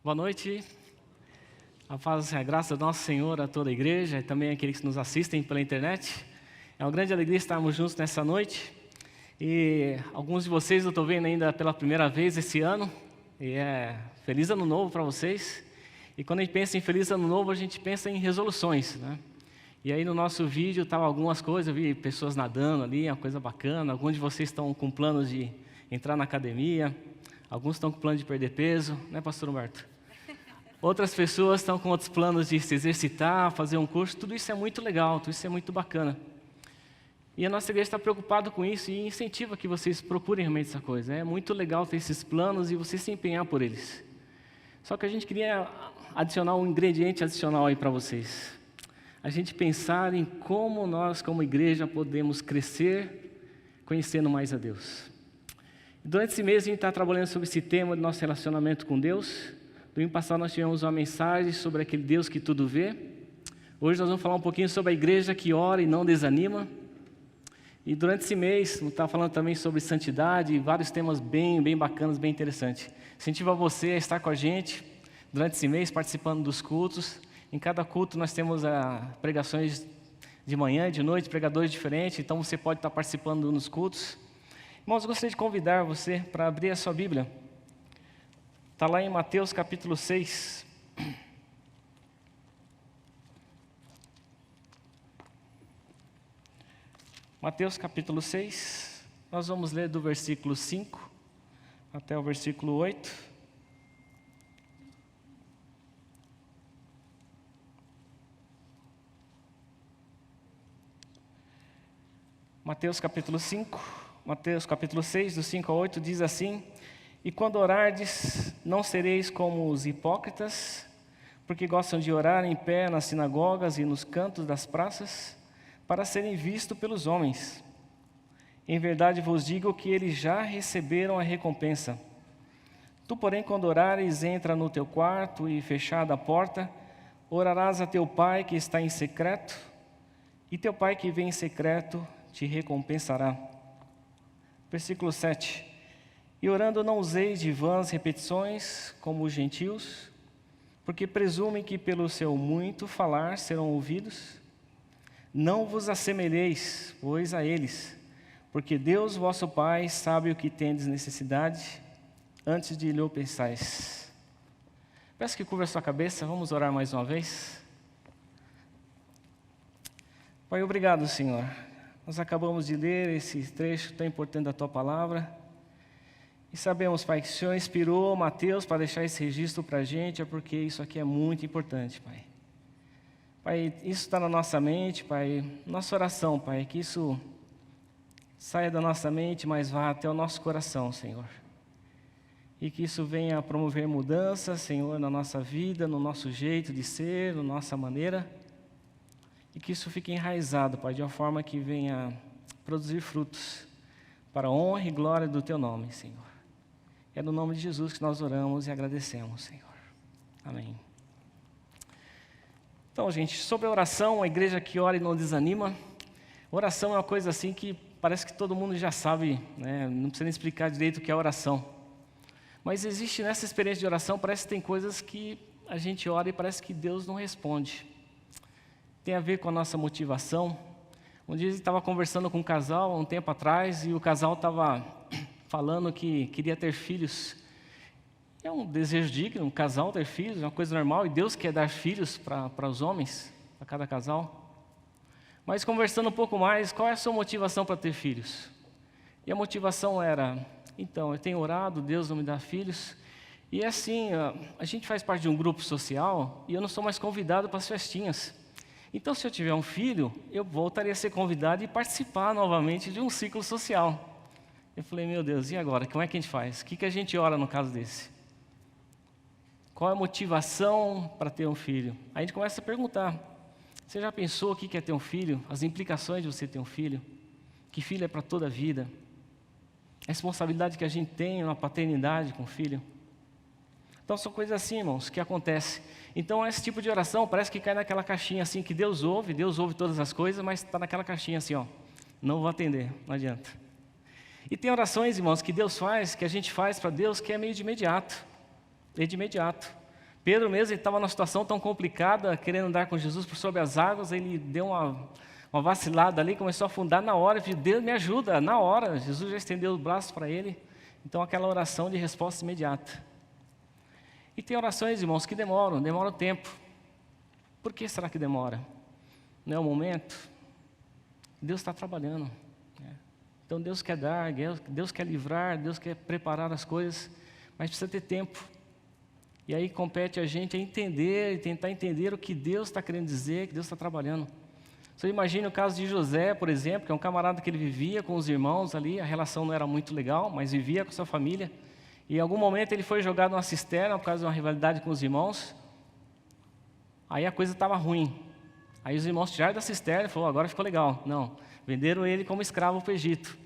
Boa noite, a paz e a graça do nosso Senhor a toda a igreja e também aqueles que nos assistem pela internet. É uma grande alegria estarmos juntos nessa noite e alguns de vocês eu estou vendo ainda pela primeira vez esse ano e Feliz Ano Novo para vocês. E quando a gente pensa em Feliz Ano Novo, a gente pensa em resoluções, né? E aí no nosso vídeo estavam algumas coisas, eu vi pessoas nadando ali, uma coisa bacana. Alguns de vocês estão com planos de entrar na academia, alguns estão com plano de perder peso, né, pastor Humberto? Outras pessoas estão com outros planos de se exercitar, fazer um curso. Tudo isso é muito legal, tudo isso é muito bacana. E a nossa igreja está preocupada com isso e incentiva que vocês procurem realmente essa coisa. É muito legal ter esses planos e você se empenhar por eles. Só que a gente queria adicionar um ingrediente adicional aí para vocês. A gente pensar em como nós, como igreja, podemos crescer conhecendo mais a Deus. Durante esse mês a gente está trabalhando sobre esse tema do nosso relacionamento com Deus. Domingo passado nós tivemos uma mensagem sobre aquele Deus que tudo vê. Hoje nós vamos falar um pouquinho sobre a igreja que ora e não desanima. E durante esse mês, vamos estar falando também sobre santidade e vários temas bem bacanas, bem interessantes. Incentivo a você a estar com a gente durante esse mês, participando dos cultos. Em cada culto nós temos pregações de manhã e de noite, pregadores diferentes, então você pode estar participando nos cultos. Irmãos, eu gostaria de convidar você para abrir a sua Bíblia. Está lá em Mateus capítulo 6. Mateus capítulo 6, nós vamos ler do versículo 5 até o versículo 8. Mateus capítulo 6, do 5 ao 8, diz assim: E quando orardes, não sereis como os hipócritas, porque gostam de orar em pé nas sinagogas e nos cantos das praças, para serem vistos pelos homens. Em verdade vos digo que eles já receberam a recompensa. Tu, porém, quando orares, entra no teu quarto e, fechada a porta, orarás a teu Pai que está em secreto, e teu Pai que vem em secreto te recompensará. Versículo 7. E orando não useis de vãs repetições, como os gentios, porque presumem que pelo seu muito falar serão ouvidos. Não vos assemelheis, pois, a eles, porque Deus, vosso Pai, sabe o que tendes necessidade, antes de lhe pensais. Peço que curva a sua cabeça, vamos orar mais uma vez. Pai, obrigado, Senhor. Nós acabamos de ler esse trecho tão importante da Tua Palavra. E sabemos, Pai, que o Senhor inspirou Mateus para deixar esse registro para a gente, é porque isso aqui é muito importante, Pai. Pai, isso está na nossa mente, Pai, nossa oração, Pai, que isso saia da nossa mente, mas vá até o nosso coração, Senhor. E que isso venha a promover mudança, Senhor, na nossa vida, no nosso jeito de ser, na nossa maneira. E que isso fique enraizado, Pai, de uma forma que venha produzir frutos para a honra e glória do Teu nome, Senhor. É no nome de Jesus que nós oramos e agradecemos, Senhor. Amém. Então, gente, sobre a oração, a igreja que ora e não desanima. Oração é uma coisa assim que parece que todo mundo já sabe, né? Não precisa nem explicar direito o que é oração. Mas existe nessa experiência de oração, parece que tem coisas que a gente ora e parece que Deus não responde. Tem a ver com a nossa motivação. Um dia eu estava conversando com um casal, há um tempo atrás, e o casal estava falando que queria ter filhos. É um desejo digno, um casal ter filhos, é uma coisa normal, e Deus quer dar filhos para os homens, para cada casal. Mas conversando um pouco mais, qual é a sua motivação para ter filhos? E a motivação era, então, eu tenho orado, Deus não me dá filhos, e assim, a gente faz parte de um grupo social, e eu não sou mais convidado para as festinhas. Então, se eu tiver um filho, eu voltaria a ser convidado e participar novamente de um ciclo social. Eu falei, meu Deus, e agora? Como é que a gente faz? O que a gente ora no caso desse? Qual é a motivação para ter um filho? Aí a gente começa a perguntar, você já pensou o que é ter um filho? As implicações de você ter um filho? Que filho é para toda a vida? A responsabilidade que a gente tem na paternidade com o filho? Então são coisas assim, irmãos, que acontecem. Então esse tipo de oração parece que cai naquela caixinha assim, que Deus ouve todas as coisas, mas está naquela caixinha assim, ó, não vou atender, não adianta. E tem orações, irmãos, que Deus faz, que a gente faz para Deus, que é meio de imediato. É de imediato. Pedro mesmo estava numa situação tão complicada, querendo andar com Jesus por sobre as águas, ele deu uma vacilada ali, começou a afundar na hora, pediu, Deus me ajuda, na hora. Jesus já estendeu os braços para ele, então aquela oração de resposta imediata. E tem orações, irmãos, que demoram tempo. Por que será que demora? Não é o momento? Deus está trabalhando. Então Deus quer dar, Deus quer livrar, Deus quer preparar as coisas, mas precisa ter tempo. E aí compete a gente a entender e tentar entender o que Deus está querendo dizer, que Deus está trabalhando. Você imagina o caso de José, por exemplo, que é um camarada que ele vivia com os irmãos ali, a relação não era muito legal, mas vivia com sua família. E em algum momento ele foi jogado numa cisterna por causa de uma rivalidade com os irmãos. Aí a coisa estava ruim. Aí os irmãos tiraram da cisterna e falaram, agora ficou legal. Não, venderam ele como escravo para o Egito.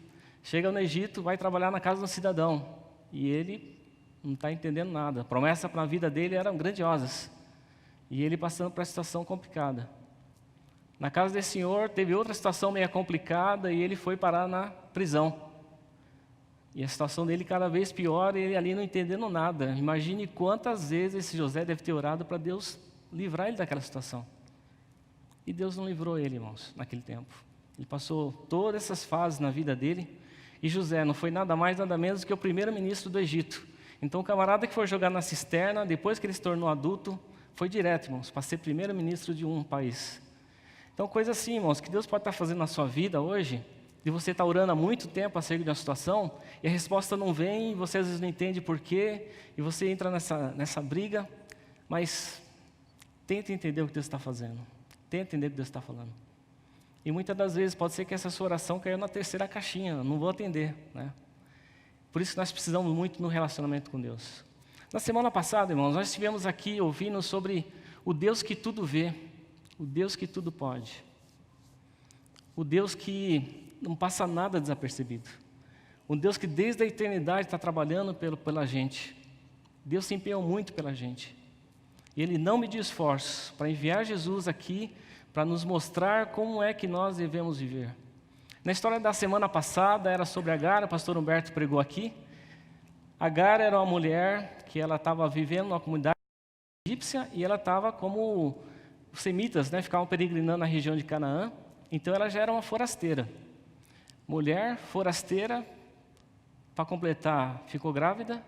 Chega no Egito, vai trabalhar na casa de um cidadão. E ele não está entendendo nada. A promessa para a vida dele eram grandiosas. E ele passando por uma situação complicada. Na casa desse senhor, teve outra situação meio complicada e ele foi parar na prisão. E a situação dele cada vez pior, e ele ali não entendendo nada. Imagine quantas vezes esse José deve ter orado para Deus livrar ele daquela situação. E Deus não livrou ele, irmãos, naquele tempo. Ele passou todas essas fases na vida dele. E José não foi nada mais, nada menos que o primeiro-ministro do Egito. Então, o camarada que foi jogar na cisterna, depois que ele se tornou adulto, foi direto, irmãos, para ser primeiro-ministro de um país. Então, coisa assim, irmãos, que Deus pode estar fazendo na sua vida hoje, de você estar orando há muito tempo acerca de uma situação, e a resposta não vem, e você às vezes não entende por quê, e você entra nessa briga, mas tenta entender o que Deus está fazendo. Tenta entender o que Deus está falando. E muitas das vezes pode ser que essa sua oração caiu na terceira caixinha, não vou atender, né? Por isso nós precisamos muito no relacionamento com Deus. Na semana passada, irmãos, nós estivemos aqui ouvindo sobre o Deus que tudo vê, o Deus que tudo pode, o Deus que não passa nada desapercebido, o Deus que desde a eternidade está trabalhando pela gente. Deus se empenhou muito pela gente. E Ele não mediu esforços para enviar Jesus aqui para nos mostrar como é que nós devemos viver. Na história da semana passada, era sobre Agar, o pastor Humberto pregou aqui. Agar era uma mulher que ela estava vivendo numa comunidade egípcia e ela estava como os semitas, né, ficavam peregrinando na região de Canaã. Então ela já era uma forasteira. Mulher, forasteira, para completar, ficou grávida.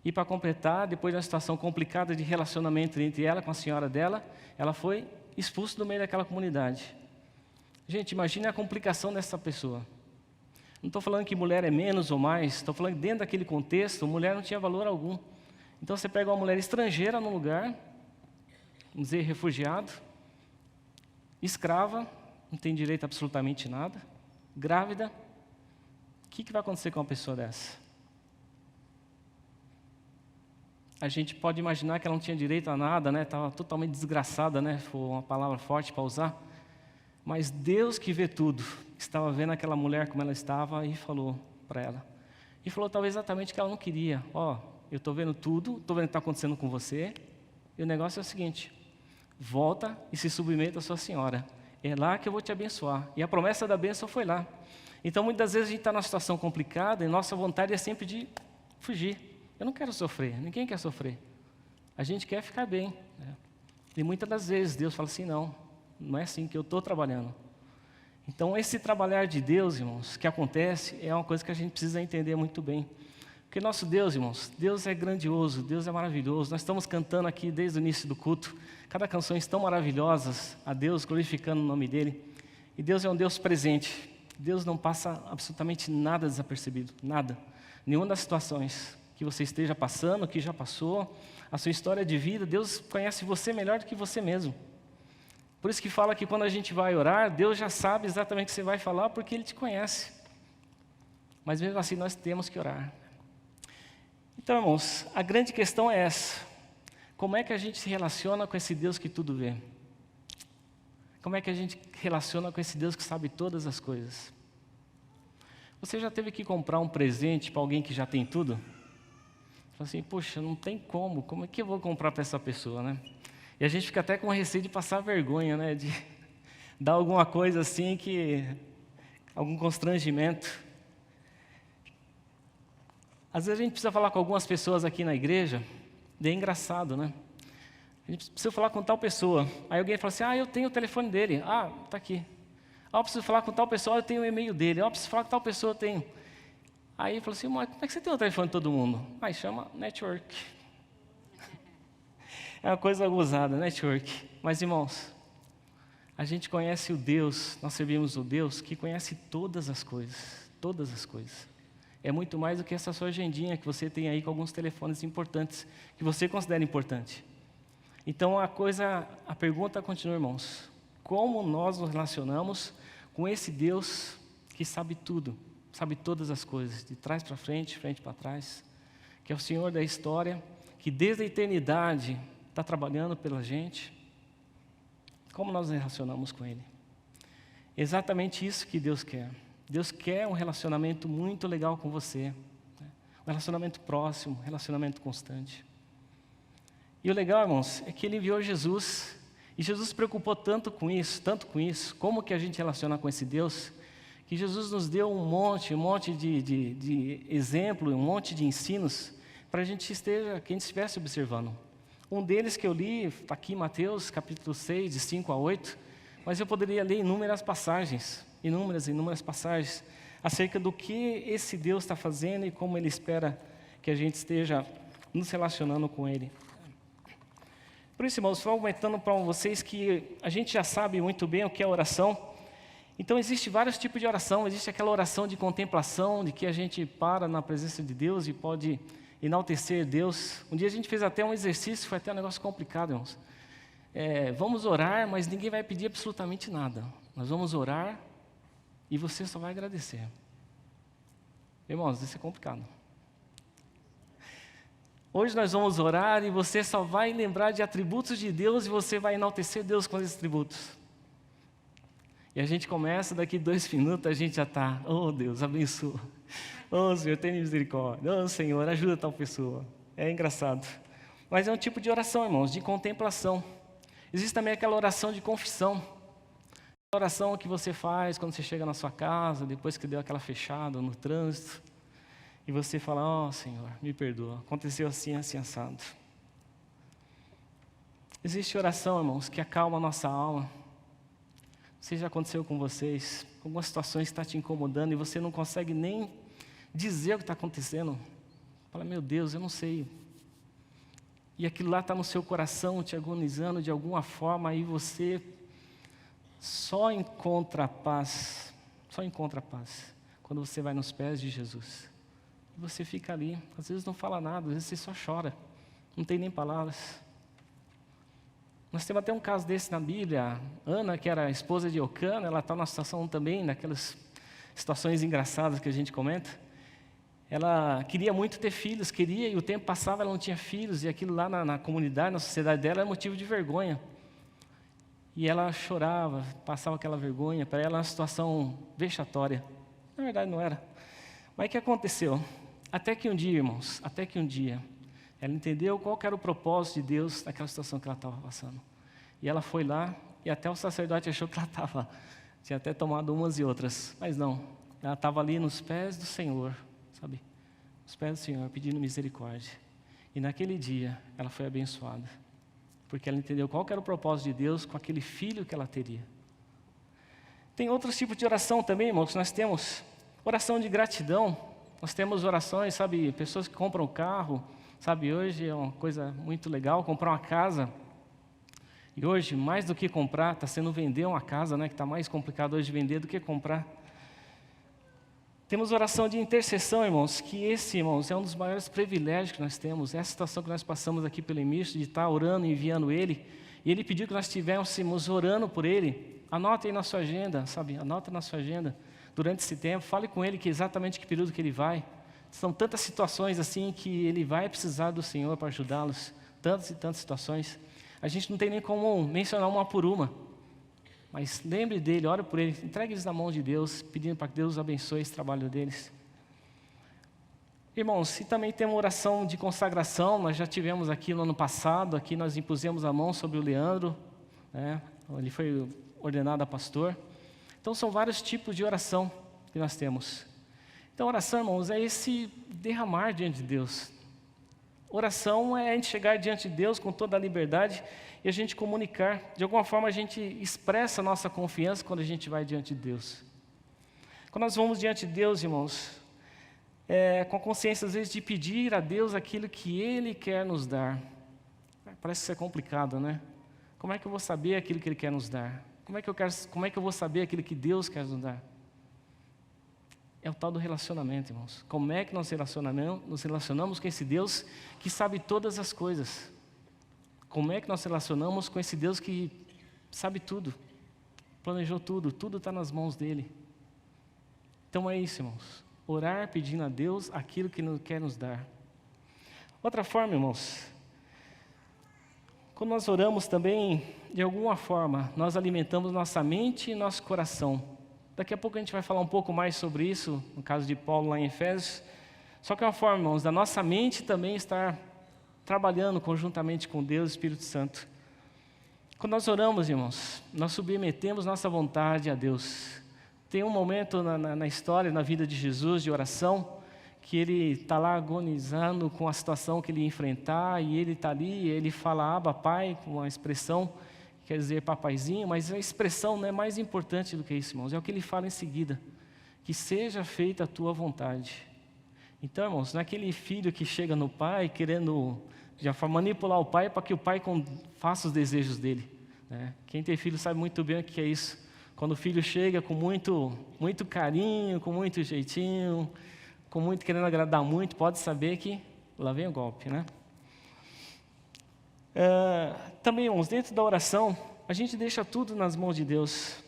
E para completar, depois de uma situação complicada de relacionamento entre ela com a senhora dela, ela foi expulsa do meio daquela comunidade. Gente, imagine a complicação dessa pessoa. Não estou falando que mulher é menos ou mais, estou falando que dentro daquele contexto, mulher não tinha valor algum. Então você pega uma mulher estrangeira num lugar, vamos dizer, refugiado, escrava, não tem direito a absolutamente nada, grávida, o que vai acontecer com uma pessoa dessa? A gente pode imaginar que ela não tinha direito a nada, né? Estava totalmente desgraçada, né? Foi uma palavra forte para usar. Mas Deus que vê tudo, estava vendo aquela mulher como ela estava e falou para ela. E falou talvez exatamente o que ela não queria. Eu estou vendo tudo, estou vendo o que está acontecendo com você. E o negócio é o seguinte, volta e se submeta à sua senhora. É lá que eu vou te abençoar. E a promessa da bênção foi lá. Então muitas vezes a gente está numa situação complicada e nossa vontade é sempre de fugir. Eu não quero sofrer, ninguém quer sofrer. A gente quer ficar bem, né? E muitas das vezes Deus fala assim, não é assim que eu estou trabalhando. Então esse trabalhar de Deus, irmãos, que acontece, é uma coisa que a gente precisa entender muito bem. Porque nosso Deus, irmãos, Deus é grandioso, Deus é maravilhoso. Nós estamos cantando aqui desde o início do culto, cada canções tão maravilhosas, a Deus glorificando o nome dEle. E Deus é um Deus presente. Deus não passa absolutamente nada desapercebido, nada. Nenhuma das situações que você esteja passando, que já passou, a sua história de vida, Deus conhece você melhor do que você mesmo. Por isso que fala que quando a gente vai orar, Deus já sabe exatamente o que você vai falar, porque Ele te conhece. Mas mesmo assim, nós temos que orar. Então, irmãos, a grande questão é essa. Como é que a gente se relaciona com esse Deus que tudo vê? Como é que a gente relaciona com esse Deus que sabe todas as coisas? Você já teve que comprar um presente para alguém que já tem tudo? Fala assim, poxa, não tem como é que eu vou comprar para essa pessoa, né? E a gente fica até com receio de passar vergonha, né? De dar alguma coisa assim algum constrangimento. Às vezes a gente precisa falar com algumas pessoas aqui na igreja, e é engraçado, né? A gente precisa falar com tal pessoa. Aí alguém fala assim, eu tenho o telefone dele. Está aqui. Eu preciso falar com tal pessoa, eu tenho o e-mail dele. Eu preciso falar com tal pessoa, eu tenho. Aí falou assim, mas como é que você tem o telefone de todo mundo? Chama network. É uma coisa gozada, network. Mas, irmãos, a gente conhece o Deus, nós servimos o Deus que conhece todas as coisas. Todas as coisas. É muito mais do que essa sua agendinha que você tem aí com alguns telefones importantes, que você considera importante. Então, a pergunta continua, irmãos. Como nós nos relacionamos com esse Deus que sabe tudo, sabe todas as coisas, de trás para frente, frente para trás, que é o Senhor da história, que desde a eternidade está trabalhando pela gente. Como nós nos relacionamos com Ele? Exatamente isso que Deus quer. Deus quer um relacionamento muito legal com você, né? Um relacionamento próximo, um relacionamento constante. E o legal, irmãos, é que Ele enviou Jesus, e Jesus se preocupou tanto com isso, como que a gente relaciona com esse Deus, que Jesus nos deu um monte de exemplo, um monte de ensinos, para que a gente estivesse observando. Um deles que eu li, está aqui em Mateus, capítulo 6, de 5 a 8, mas eu poderia ler inúmeras passagens, inúmeras passagens, acerca do que esse Deus está fazendo e como Ele espera que a gente esteja nos relacionando com Ele. Por isso, irmãos, estou comentando para vocês que a gente já sabe muito bem o que é oração. Então, existe vários tipos de oração. Existe aquela oração de contemplação, de que a gente para na presença de Deus e pode enaltecer Deus. Um dia a gente fez até um exercício, foi até um negócio complicado, irmãos. Vamos orar, mas ninguém vai pedir absolutamente nada. Nós vamos orar e você só vai agradecer. Irmãos, isso é complicado. Hoje nós vamos orar e você só vai lembrar de atributos de Deus e você vai enaltecer Deus com esses atributos. E a gente começa, daqui 2 minutos a gente já está, oh Deus, abençoa. Oh Senhor, tenha misericórdia. Oh Senhor, ajuda tal pessoa. É engraçado. Mas é um tipo de oração, irmãos, de contemplação. Existe também aquela oração de confissão. A oração que você faz quando você chega na sua casa, depois que deu aquela fechada no trânsito. E você fala, Senhor, me perdoa, aconteceu assim, assim, assado. Existe oração, irmãos, que acalma a nossa alma. Não sei se já aconteceu com vocês, algumas situações que estão te incomodando e você não consegue nem dizer o que está acontecendo. Fala, meu Deus, eu não sei. E aquilo lá está no seu coração, te agonizando de alguma forma, aí você só encontra paz quando você vai nos pés de Jesus. E você fica ali, às vezes não fala nada, às vezes você só chora, não tem nem palavras. Nós temos até um caso desse na Bíblia. Ana, que era a esposa de Eucana, ela está numa situação também, naquelas situações engraçadas que a gente comenta. Ela queria muito ter filhos, e o tempo passava, ela não tinha filhos, e aquilo lá na comunidade, na sociedade dela, era motivo de vergonha. E ela chorava, passava aquela vergonha, para ela era uma situação vexatória. Na verdade não era. Mas o que aconteceu? Até que um dia, irmãos, ela entendeu qual que era o propósito de Deus naquela situação que ela estava passando. E ela foi lá, e até o sacerdote achou que ela tinha até tomado umas e outras, mas não. Ela estava ali nos pés do Senhor, sabe? Nos pés do Senhor, pedindo misericórdia. E naquele dia, ela foi abençoada. Porque ela entendeu qual que era o propósito de Deus com aquele filho que ela teria. Tem outros tipos de oração também, irmãos, nós temos oração de gratidão. Nós temos orações, sabe, pessoas que compram um carro, sabe, hoje é uma coisa muito legal, comprar uma casa. E hoje, mais do que comprar, está sendo vender uma casa, né, que está mais complicado hoje vender do que comprar. Temos oração de intercessão, irmãos, que esse, irmãos, é um dos maiores privilégios que nós temos. Essa situação que nós passamos aqui pelo Emício, de estar orando e enviando Ele, e Ele pediu que nós estivéssemos orando por Ele. Anote aí na sua agenda, sabe, anota na sua agenda. Durante esse tempo, fale com Ele que exatamente que período que Ele vai. São tantas situações assim que Ele vai precisar do Senhor para ajudá-los. Tantas e tantas situações. A gente não tem nem como mencionar uma por uma. Mas lembre dele, ore por ele, entregue eles na mão de Deus, pedindo para que Deus abençoe esse trabalho deles. Irmãos, e também tem uma oração de consagração, nós já tivemos aqui no ano passado, aqui nós impusemos a mão sobre o Leandro, né? Ele foi ordenado a pastor. Então são vários tipos de oração que nós temos. Então oração, irmãos, é esse derramar diante de Deus. Oração é a gente chegar diante de Deus com toda a liberdade e a gente comunicar. De alguma forma a gente expressa a nossa confiança quando a gente vai diante de Deus. Quando nós vamos diante de Deus, irmãos, com a consciência às vezes de pedir a Deus aquilo que Ele quer nos dar. Parece ser complicado, né? Como é que eu vou saber aquilo que Ele quer nos dar? Como é que eu vou saber aquilo que Deus quer nos dar? É o tal do relacionamento, irmãos. Como é que nós nos relacionamos com esse Deus que sabe todas as coisas? Como é que nós nos relacionamos com esse Deus que sabe tudo, planejou tudo, tudo está nas mãos dEle? Então é isso, irmãos. Orar pedindo a Deus aquilo que Ele quer nos dar. Outra forma, irmãos, quando nós oramos também, de alguma forma, nós alimentamos nossa mente e nosso coração. Daqui a pouco a gente vai falar um pouco mais sobre isso, no caso de Paulo lá em Efésios. Só que é uma forma, irmãos, da nossa mente também estar trabalhando conjuntamente com Deus e Espírito Santo. Quando nós oramos, irmãos, nós submetemos nossa vontade a Deus. Tem um momento na história, na vida de Jesus, de oração, que Ele está lá agonizando com a situação que Ele ia enfrentar, e Ele está ali, e Ele fala, Abba, Pai, com uma expressão, quer dizer papaizinho, mas a expressão não é mais importante do que isso, irmãos, é o que Ele fala em seguida, que seja feita a Tua vontade. Então, irmãos, não é aquele filho que chega no pai querendo já manipular o pai para que o pai faça os desejos dele, né? Quem tem filho sabe muito bem o que é isso. Quando o filho chega com muito carinho, com muito jeitinho, querendo agradar muito, pode saber que lá vem o golpe, né? Também, irmãos, dentro da oração, a gente deixa tudo nas mãos de Deus.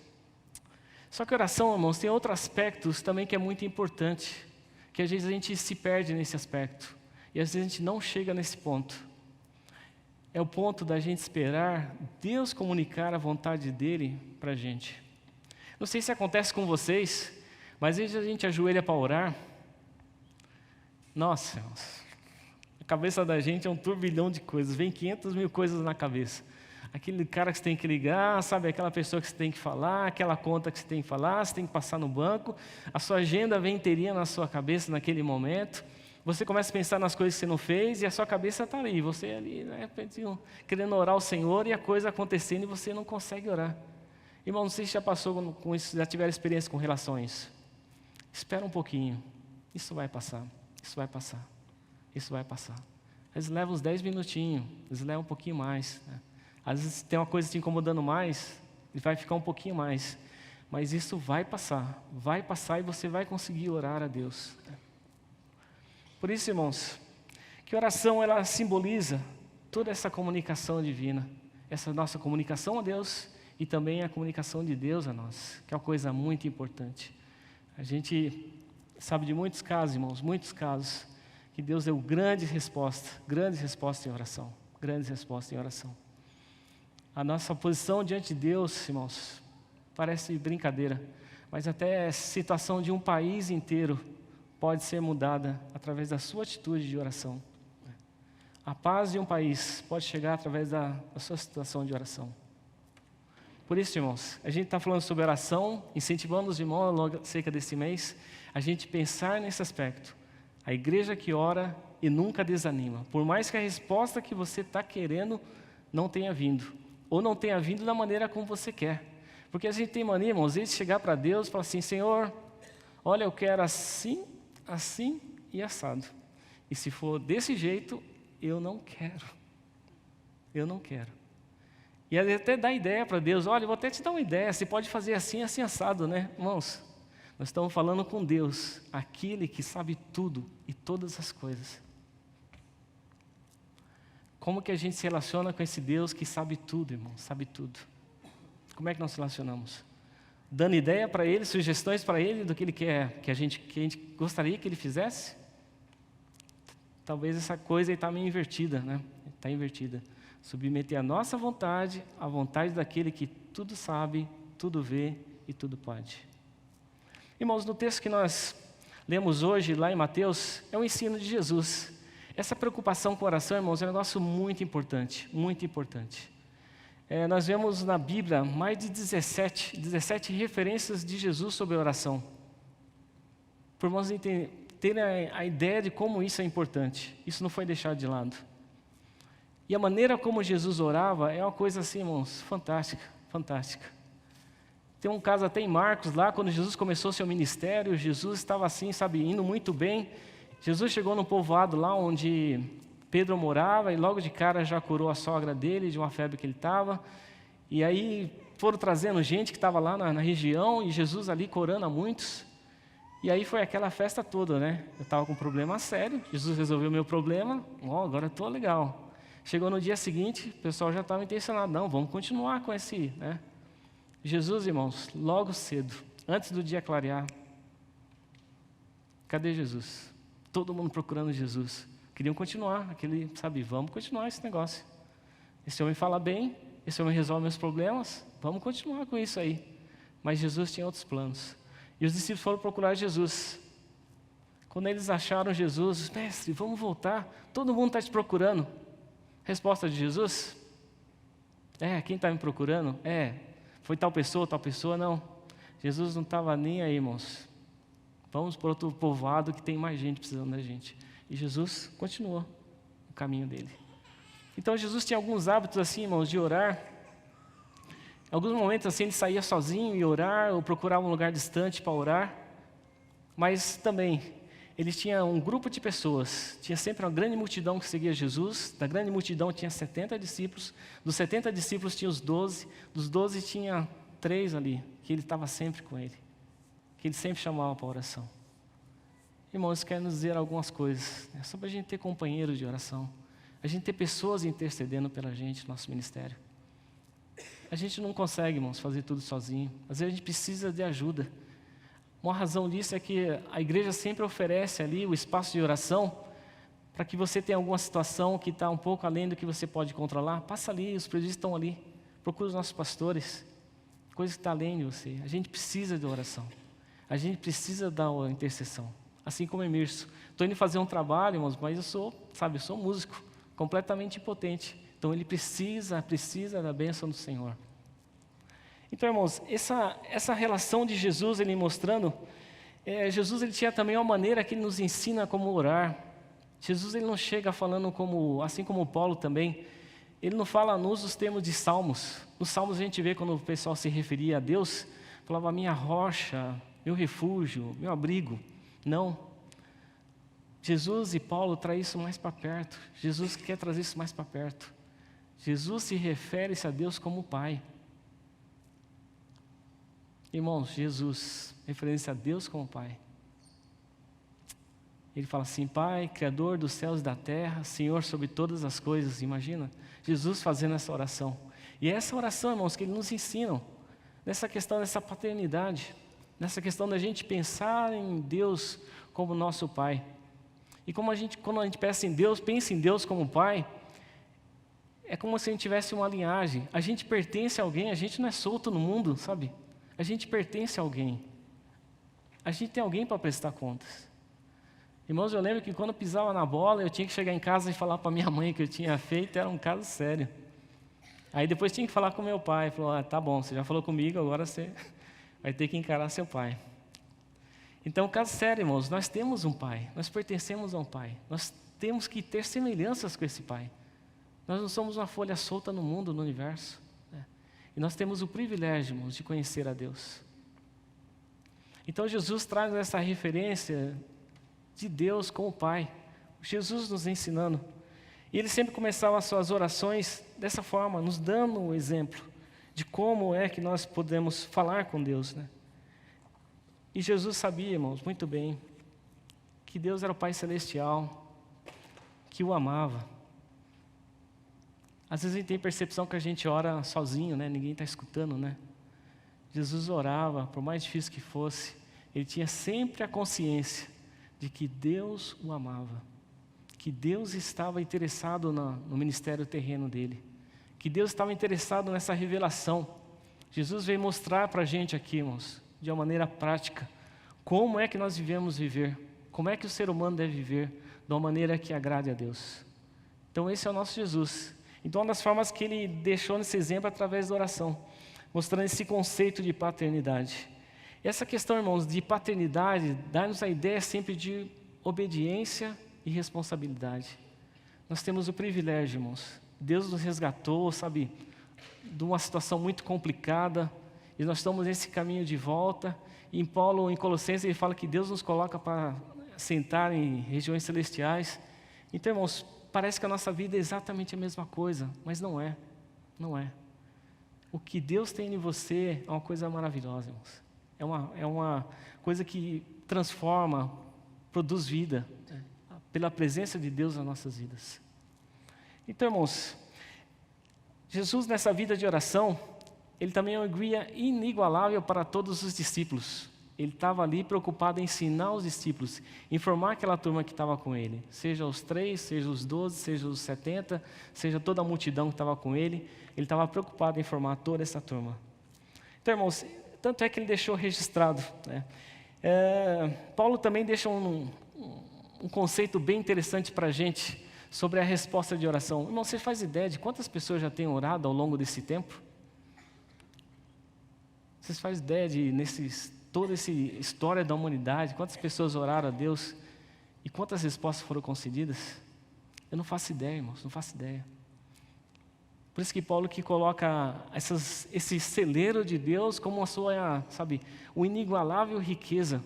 Só que a oração, irmãos, tem outros aspectos também que é muito importante, que às vezes a gente se perde nesse aspecto, e às vezes a gente não chega nesse ponto. É o ponto da gente esperar Deus comunicar a vontade dEle para a gente. Não sei se acontece com vocês, mas às vezes a gente ajoelha para orar. Nossa, a cabeça da gente é um turbilhão de coisas, vem 500 mil coisas na cabeça. Aquele cara que você tem que ligar, sabe, aquela pessoa que você tem que falar, aquela conta que você tem que falar, você tem que passar no banco, a sua agenda vem inteirinha na sua cabeça naquele momento, você começa a pensar nas coisas que você não fez e a sua cabeça está ali, você ali, né, querendo orar ao Senhor e a coisa acontecendo e você não consegue orar. Irmão, não sei se já passou com isso, já tiveram experiência com relação a isso. Espera um pouquinho, isso vai passar, isso vai passar, isso vai passar. Às vezes leva uns 10 minutinhos, às vezes leva um pouquinho mais, né? Às vezes tem uma coisa te incomodando mais, e vai ficar um pouquinho mais. Mas isso vai passar e você vai conseguir orar a Deus. Por isso, irmãos, que oração ela simboliza toda essa comunicação divina, essa nossa comunicação a Deus e também a comunicação de Deus a nós, que é uma coisa muito importante. A gente sabe de muitos casos, irmãos, muitos casos, que Deus deu grandes respostas em oração, grandes respostas em oração. A nossa posição diante de Deus, irmãos, parece brincadeira, mas até a situação de um país inteiro pode ser mudada através da sua atitude de oração. A paz de um país pode chegar através da sua situação de oração. Por isso, irmãos, a gente está falando sobre oração, incentivando os irmãos logo cerca desse mês, a gente pensar nesse aspecto. A igreja que ora e nunca desanima, por mais que a resposta que você está querendo não tenha vindo. Ou não tenha vindo da maneira como você quer. Porque a gente tem mania, irmãos, de chegar para Deus e falar assim, Senhor, olha, eu quero assim, assim e assado. E se for desse jeito, eu não quero. Eu não quero. E até dá ideia para Deus, olha, eu vou até te dar uma ideia, você pode fazer assim, assim assado, né? Irmãos, nós estamos falando com Deus, aquele que sabe tudo e todas as coisas. Como que a gente se relaciona com esse Deus que sabe tudo, irmão? Sabe tudo. Como é que nós nos relacionamos? Dando ideia para Ele, sugestões para Ele do que Ele quer, que a gente gostaria que Ele fizesse? Talvez essa coisa está meio invertida, né? Está invertida. Submeter a nossa vontade à vontade daquele que tudo sabe, tudo vê e tudo pode. Irmãos, no texto que nós lemos hoje, lá em Mateus, é o ensino de Jesus. Essa preocupação com a oração, irmãos, é um negócio muito importante, muito importante. Nós vemos na Bíblia mais de 17 referências de Jesus sobre a oração. Por irmãos terem a ideia de como isso é importante. Isso não foi deixado de lado. E a maneira como Jesus orava é uma coisa assim, irmãos, fantástica, fantástica. Tem um caso até em Marcos, lá quando Jesus começou seu ministério, Jesus estava assim, sabe, indo muito bem. Jesus chegou num povoado lá onde Pedro morava e logo de cara já curou a sogra dele de uma febre que ele estava. E aí foram trazendo gente que estava lá na região e Jesus ali curando a muitos. E aí foi aquela festa toda, né? Eu estava com um problema sério, Jesus resolveu o meu problema, agora estou legal. Chegou no dia seguinte, o pessoal já estava intencionado, não, vamos continuar com esse, né? Jesus, irmãos, logo cedo, antes do dia clarear, cadê Jesus? Todo mundo procurando Jesus. Queriam continuar, vamos continuar esse negócio. Esse homem fala bem, esse homem resolve meus problemas, vamos continuar com isso aí. Mas Jesus tinha outros planos. E os discípulos foram procurar Jesus. Quando eles acharam Jesus, mestre, vamos voltar, todo mundo está te procurando. Resposta de Jesus? Quem está me procurando? Foi tal pessoa, não. Jesus não estava nem aí, irmãos. Vamos para outro povoado que tem mais gente precisando da gente. E Jesus continuou o caminho dele. Então Jesus tinha alguns hábitos assim, irmãos, de orar. Em alguns momentos assim ele saía sozinho e orar, ou procurava um lugar distante para orar. Mas também, ele tinha um grupo de pessoas, tinha sempre uma grande multidão que seguia Jesus. Da grande multidão tinha 70 discípulos, dos 70 discípulos tinha os 12, dos 12 tinha 3 ali, que ele estava sempre com ele, que ele sempre chamava para a oração. Irmãos, isso quer nos dizer algumas coisas, né? Só para a gente ter companheiros de oração, a gente ter pessoas intercedendo pela gente no nosso ministério. A gente não consegue, irmãos, fazer tudo sozinho, às vezes a gente precisa de ajuda. Uma razão disso é que a igreja sempre oferece ali o espaço de oração para que você tenha alguma situação que está um pouco além do que você pode controlar. Passa ali, os presbíteros estão ali, procura os nossos pastores, coisa que está além de você. A gente precisa de oração, a gente precisa da intercessão, assim como Emerson. Estou indo fazer um trabalho, irmãos, mas eu sou músico, completamente impotente. Então ele precisa da bênção do Senhor. Então, irmãos, essa relação de Jesus, ele mostrando, Jesus ele tinha também uma maneira que ele nos ensina como orar. Jesus ele não chega falando assim como Paulo também, ele não usa os termos de salmos. Nos salmos a gente vê quando o pessoal se referia a Deus, falava minha rocha, meu refúgio, meu abrigo. Não. Jesus e Paulo trazem isso mais para perto. Jesus quer trazer isso mais para perto. Jesus se refere-se a Deus como Pai. Irmãos, Jesus, referência a Deus como Pai. Ele fala assim, Pai, Criador dos céus e da terra, Senhor sobre todas as coisas. Imagina, Jesus fazendo essa oração. E é essa oração, irmãos, que Ele nos ensina, nessa questão dessa paternidade, nessa questão da gente pensar em Deus como nosso Pai. E quando a gente pensa em Deus como Pai, é como se a gente tivesse uma linhagem. A gente pertence a alguém, a gente não é solto no mundo, sabe? A gente pertence a alguém. A gente tem alguém para prestar contas. Irmãos, eu lembro que quando eu pisava na bola, eu tinha que chegar em casa e falar para minha mãe que eu tinha feito, era um caso sério. Aí depois tinha que falar com meu pai, falou, tá bom, você já falou comigo, agora você vai ter que encarar seu pai. Então, caso sério, irmãos, nós temos um pai, nós pertencemos a um pai, nós temos que ter semelhanças com esse pai. Nós não somos uma folha solta no mundo, no universo. E nós temos o privilégio, irmãos, de conhecer a Deus. Então Jesus traz essa referência de Deus como Pai. Jesus nos ensinando. E ele sempre começava as suas orações dessa forma, nos dando um exemplo de como é que nós podemos falar com Deus, né? E Jesus sabia, irmãos, muito bem, que Deus era o Pai Celestial, que o amava. Às vezes a gente tem percepção que a gente ora sozinho, né? Ninguém está escutando, né? Jesus orava, por mais difícil que fosse, ele tinha sempre a consciência de que Deus o amava, que Deus estava interessado no ministério terreno dele, que Deus estava interessado nessa revelação. Jesus veio mostrar para a gente aqui, irmãos, de uma maneira prática, como é que nós devemos viver, como é que o ser humano deve viver, de uma maneira que agrade a Deus. Então esse é o nosso Jesus. Então, uma das formas que ele deixou nesse exemplo é através da oração, mostrando esse conceito de paternidade. E essa questão, irmãos, de paternidade, dá-nos a ideia sempre de obediência e responsabilidade. Nós temos o privilégio, irmãos. Deus nos resgatou, sabe, de uma situação muito complicada, e nós estamos nesse caminho de volta. E em Paulo, em Colossenses, ele fala que Deus nos coloca para sentar em regiões celestiais. Então, irmãos, parece que a nossa vida é exatamente a mesma coisa, mas não é. Não é. O que Deus tem em você é uma coisa maravilhosa, irmãos. É uma coisa que transforma, produz vida, pela presença de Deus nas nossas vidas. Então, irmãos, Jesus nessa vida de oração, ele também é um guia inigualável para todos os discípulos. Ele estava ali preocupado em ensinar os discípulos, informar aquela turma que estava com ele, seja os 3, seja os 12, seja os 70, seja toda a multidão que estava com ele, ele estava preocupado em informar toda essa turma. Então, irmãos, tanto é que ele deixou registrado, né? Paulo também deixa um conceito bem interessante para a gente sobre a resposta de oração. Irmão, você faz ideia de quantas pessoas já têm orado ao longo desse tempo? Vocês fazem ideia de, toda essa história da humanidade, quantas pessoas oraram a Deus e quantas respostas foram concedidas? Eu não faço ideia, irmãos, não faço ideia. Por isso que Paulo que coloca esse celeiro de Deus como a sua, sabe, o inigualável riqueza.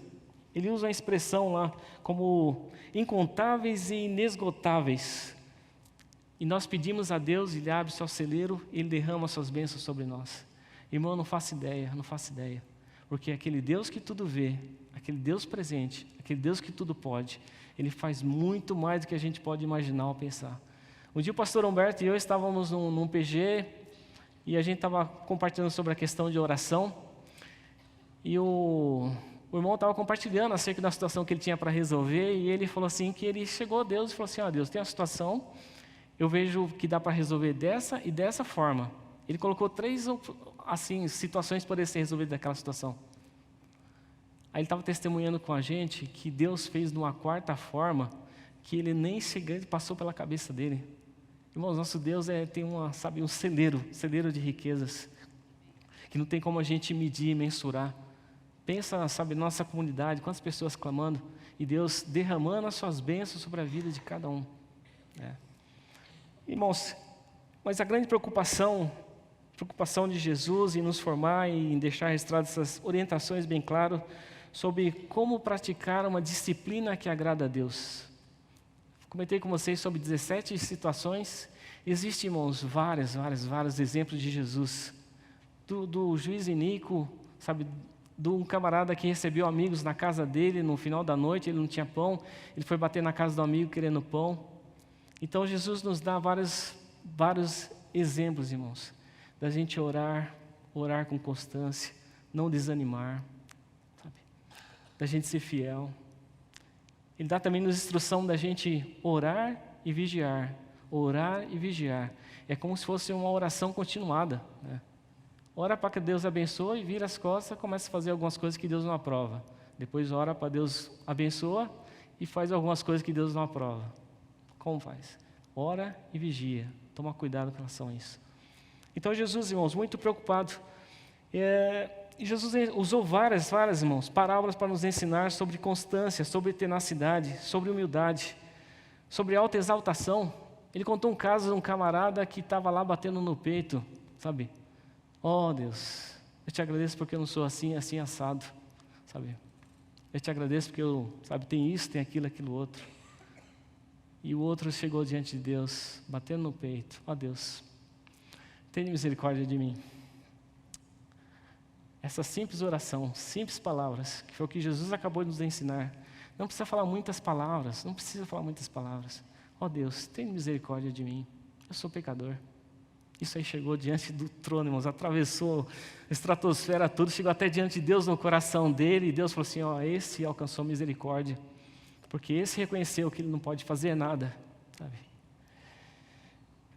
Ele usa uma expressão lá como incontáveis e inesgotáveis. E nós pedimos a Deus, Ele abre seu celeiro e Ele derrama suas bênçãos sobre nós. Irmão, eu não faço ideia, não faço ideia. Porque aquele Deus que tudo vê, aquele Deus presente, aquele Deus que tudo pode, Ele faz muito mais do que a gente pode imaginar ou pensar. Um dia o pastor Humberto e eu estávamos num PG e a gente estava compartilhando sobre a questão de oração. E o irmão estava compartilhando acerca da situação que ele tinha para resolver, e ele falou assim, que ele chegou a Deus e falou assim, Deus, tem uma situação, eu vejo que dá para resolver dessa e dessa forma. Ele colocou 3 assim, situações que poderiam ser resolvidas daquela situação. Aí ele estava testemunhando com a gente que Deus fez de uma 4ª forma, que ele nem passou pela cabeça dele. Irmãos, nosso Deus tem um celeiro de riquezas, que não tem como a gente medir e mensurar. Pensa, nossa comunidade, quantas pessoas clamando, e Deus derramando as suas bênçãos sobre a vida de cada um. Irmãos, mas a grande preocupação de Jesus em nos formar e em deixar registradas essas orientações bem claras sobre como praticar uma disciplina que agrada a Deus. Comentei com vocês sobre 17 situações. Existem, irmãos, vários exemplos de Jesus. Do juiz iníquo, de um camarada que recebeu amigos na casa dele, no final da noite, ele não tinha pão, ele foi bater na casa do amigo querendo pão. Então, Jesus nos dá vários exemplos, irmãos, da gente orar com constância, não desanimar, da gente ser fiel. Ele dá também nos instrução da gente orar e vigiar. Orar e vigiar. É como se fosse uma oração continuada, né? Ora para que Deus abençoe, vira as costas, começa a fazer algumas coisas que Deus não aprova. Depois ora para Deus abençoa e faz algumas coisas que Deus não aprova. Como faz? Ora e vigia. Toma cuidado com relação a isso. Então Jesus, irmãos, muito preocupado. E Jesus usou várias, irmãos, parábolas para nos ensinar sobre constância, sobre tenacidade, sobre humildade, sobre autoexaltação. Ele contou um caso de um camarada que estava lá batendo no peito, Deus, eu te agradeço porque eu não sou assim assado, Eu te agradeço porque eu, tem isso, tem aquilo outro. E o outro chegou diante de Deus, batendo no peito. Deus, tenha misericórdia de mim. Essa simples oração, simples palavras, que foi o que Jesus acabou de nos ensinar. Não precisa falar muitas palavras, Deus, tenha misericórdia de mim, eu sou pecador. Isso aí chegou diante do trono, irmãos, atravessou a estratosfera toda, chegou até diante de Deus no coração dele, e Deus falou assim, esse alcançou misericórdia, porque esse reconheceu que ele não pode fazer nada,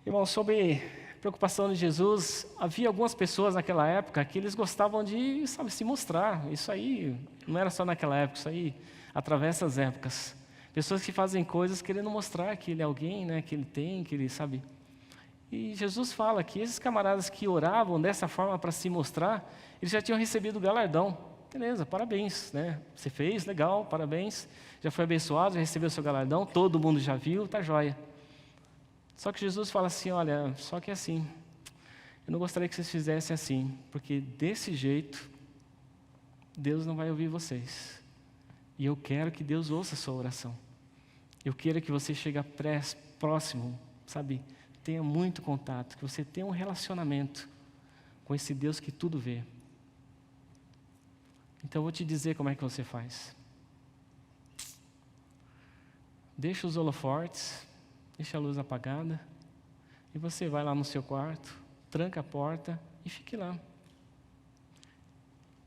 Irmão, sobre preocupação de Jesus, havia algumas pessoas naquela época que eles gostavam de, se mostrar. Isso aí não era só naquela época, isso aí atravessa as épocas. Pessoas que fazem coisas querendo mostrar que ele é alguém, né, que ele tem, que ele sabe. E Jesus fala que esses camaradas que oravam dessa forma para se mostrar, eles já tinham recebido o galardão. Beleza, parabéns, né? Você fez, legal, parabéns. Já foi abençoado, já recebeu o seu galardão, todo mundo já viu, tá joia. Só que Jesus fala assim, olha, só que é assim, eu não gostaria que vocês fizessem assim, porque desse jeito, Deus não vai ouvir vocês. E eu quero que Deus ouça a sua oração. Eu quero que você chegue próximo, sabe? Tenha muito contato, que você tenha um relacionamento com esse Deus que tudo vê. Então eu vou te dizer como é que você faz. Deixa os holofortes, deixa a luz apagada, e você vai lá no seu quarto, tranca a porta e fique lá.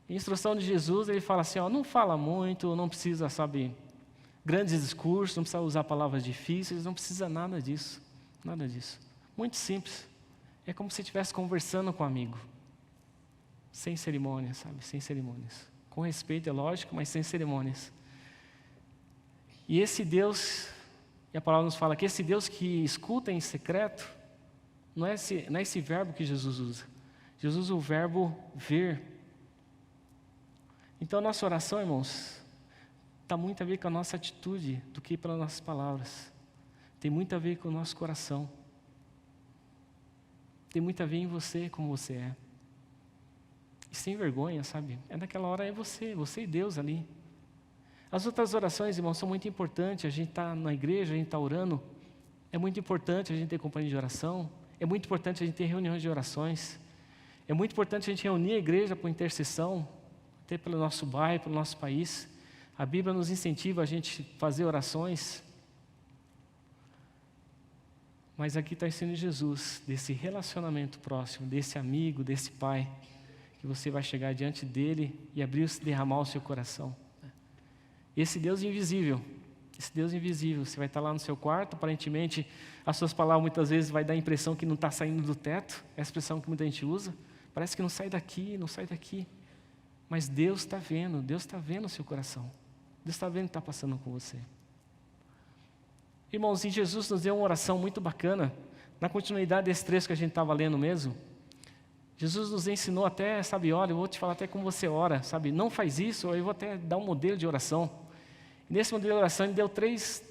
A instrução de Jesus, ele fala assim, ó, não fala muito, não precisa, sabe, grandes discursos, não precisa usar palavras difíceis, não precisa nada disso, nada disso. Muito simples. É como se estivesse conversando com um amigo. Sem cerimônias, sabe, sem cerimônias. Com respeito, é lógico, mas sem cerimônias. E esse Deus, e a palavra nos fala que esse Deus que escuta em secreto, não é esse verbo que Jesus usa. Jesus usa o verbo ver. Então a nossa oração, irmãos, está muito a ver com a nossa atitude do que pelas nossas palavras. Tem muito a ver com o nosso coração. Tem muito a ver em você, como você é. E sem vergonha, sabe? É naquela hora é você e Deus ali. As outras orações, irmãos, são muito importantes. A gente está na igreja, a gente está orando. É muito importante a gente ter companhia de oração. É muito importante a gente ter reuniões de orações. É muito importante a gente reunir a igreja por intercessão, até pelo nosso bairro, pelo nosso país. A Bíblia nos incentiva a gente fazer orações. Mas aqui está ensinando Jesus, desse relacionamento próximo, desse amigo, desse pai, que você vai chegar diante dele e derramar o seu coração. Esse Deus invisível, você vai estar lá no seu quarto, aparentemente as suas palavras muitas vezes vai dar a impressão que não está saindo do teto, é a expressão que muita gente usa, parece que não sai daqui, mas Deus está vendo o seu coração, Deus está vendo o que está passando com você. Irmãos, e Jesus nos deu uma oração muito bacana, na continuidade desse trecho que a gente estava lendo mesmo. Jesus nos ensinou até, sabe, olha, eu vou te falar até como você ora, sabe, não faz isso, eu vou até dar um modelo de oração. E nesse modelo de oração ele deu três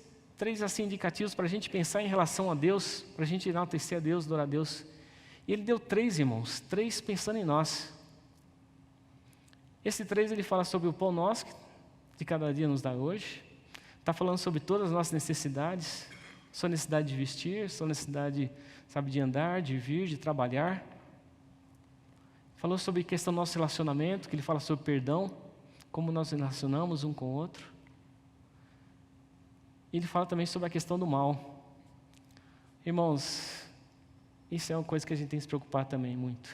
assim, indicativos para a gente pensar em relação a Deus, para a gente enaltecer a Deus, adorar a Deus. E ele deu 3, irmãos, 3 pensando em nós. Esse 3 ele fala sobre o pão nosso, que de cada dia nos dá hoje. Está falando sobre todas as nossas necessidades, sua necessidade de vestir, sua necessidade, sabe, de andar, de vir, de trabalhar. Falou sobre a questão do nosso relacionamento, que ele fala sobre perdão, como nós relacionamos um com o outro. E ele fala também sobre a questão do mal. Irmãos, isso é uma coisa que a gente tem que se preocupar também muito.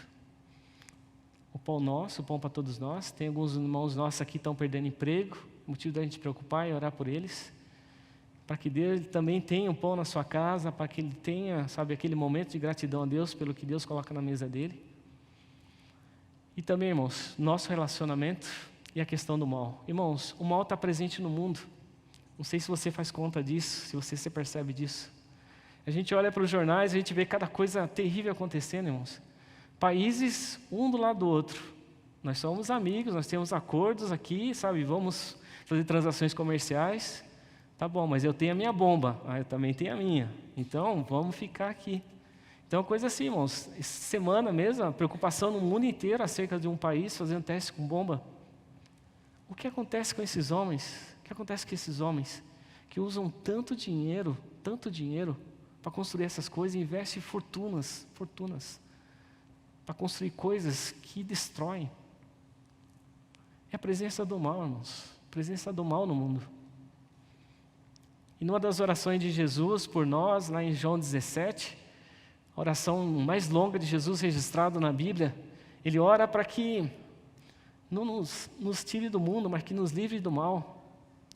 O pão nosso, o pão para todos nós. Tem alguns irmãos nossos aqui que estão perdendo emprego. O motivo da gente se preocupar é orar por eles. Para que Deus também tenha um pão na sua casa, para que ele tenha, sabe, aquele momento de gratidão a Deus pelo que Deus coloca na mesa dele. E também, irmãos, nosso relacionamento e a questão do mal. Irmãos, o mal está presente no mundo. Não sei se você faz conta disso, se você se percebe disso. A gente olha para os jornais, a gente vê cada coisa terrível acontecendo, irmãos. Países, um do lado do outro. Nós somos amigos, nós temos acordos aqui, sabe, vamos fazer transações comerciais. Tá bom, mas eu tenho a minha bomba, eu também tenho a minha. Então, vamos ficar aqui. Então, coisa assim, irmãos, essa semana mesmo, a preocupação no mundo inteiro acerca de um país fazendo teste com bomba. O que acontece com esses homens? O que acontece com esses homens que usam tanto dinheiro para construir essas coisas e investem fortunas, para construir coisas que destroem? É a presença do mal, irmãos, a presença do mal no mundo. E numa das orações de Jesus por nós, lá em João 17, a oração mais longa de Jesus registrada na Bíblia, ele ora para que não nos tire do mundo, mas que nos livre do mal.